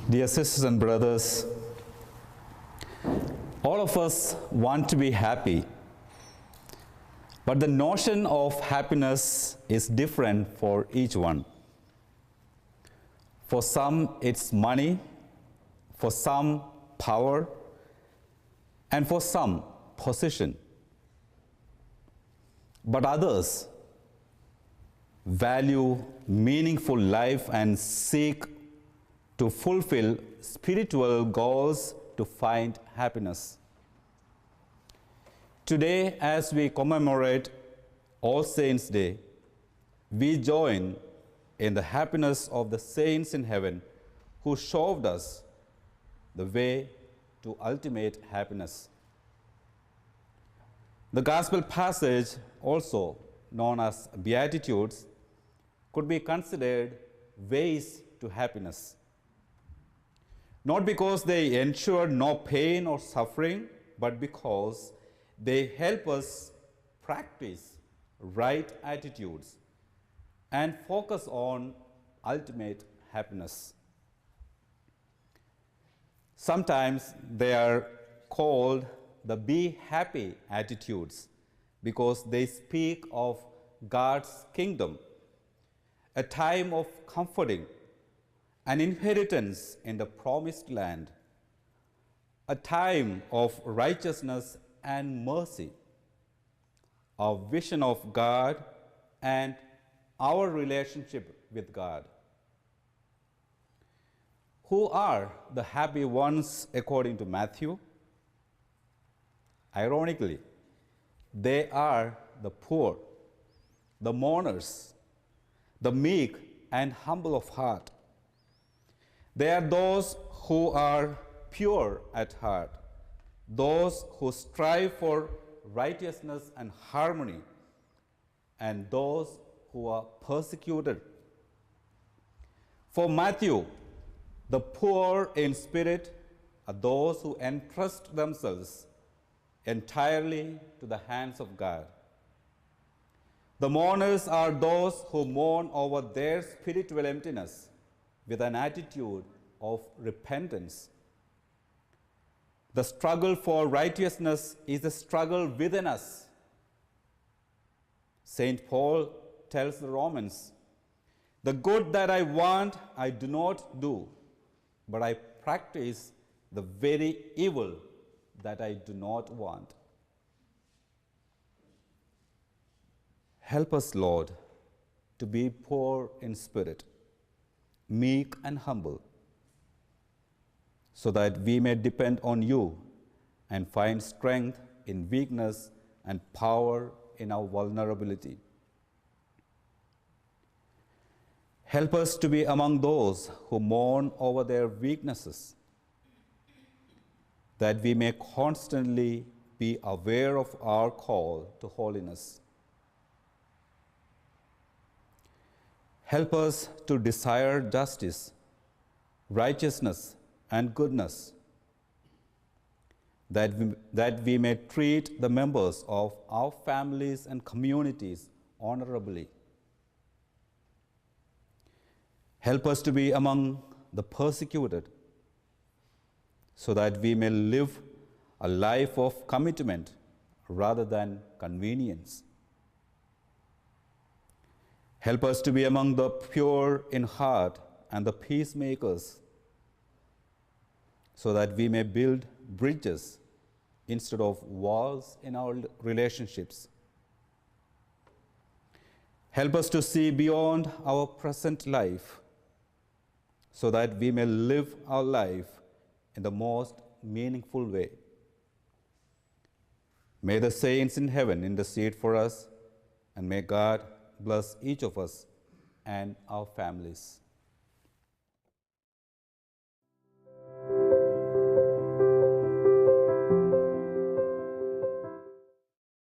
Dear sisters and brothers, all of us want to be happy, but the notion of happiness is different for each one. For some, it's money, for some, power, and for some, position. But others value meaningful life and seek to fulfill spiritual goals to find happiness. Today, as we commemorate All Saints' Day, we join in the happiness of the saints in heaven who showed us the way to ultimate happiness. The Gospel passage, also known as Beatitudes, could be considered ways to happiness. Not because they ensure no pain or suffering, but because they help us practice right attitudes and focus on ultimate happiness. Sometimes they are called the be happy attitudes because they speak of God's kingdom, a time of comforting, an inheritance in the promised land, a time of righteousness and mercy, a vision of God and our relationship with God. Who are the happy ones according to Matthew? Ironically, they are the poor, the mourners, the meek and humble of heart. They are those who are pure at heart, those who strive for righteousness and harmony, and those who are persecuted. For Matthew, the poor in spirit are those who entrust themselves entirely to the hands of God. The mourners are those who mourn over their spiritual emptiness with an attitude of repentance. The struggle for righteousness is a struggle within us. St. Paul tells the Romans, "The good that I want, I do not do, but I practice the very evil that I do not want." Help us, Lord, to be poor in spirit, meek and humble, so that we may depend on you and find strength in weakness and power in our vulnerability. Help us to be among those who mourn over their weaknesses, that we may constantly be aware of our call to holiness. Help us to desire justice, righteousness, and goodness, that we may treat the members of our families and communities honorably. Help us to be among the persecuted, so that we may live a life of commitment rather than convenience. Help us to be among the pure in heart and the peacemakers, so that we may build bridges instead of walls in our relationships. Help us to see beyond our present life, so that we may live our life in the most meaningful way. May the saints in heaven intercede for us, and may God bless each of us and our families.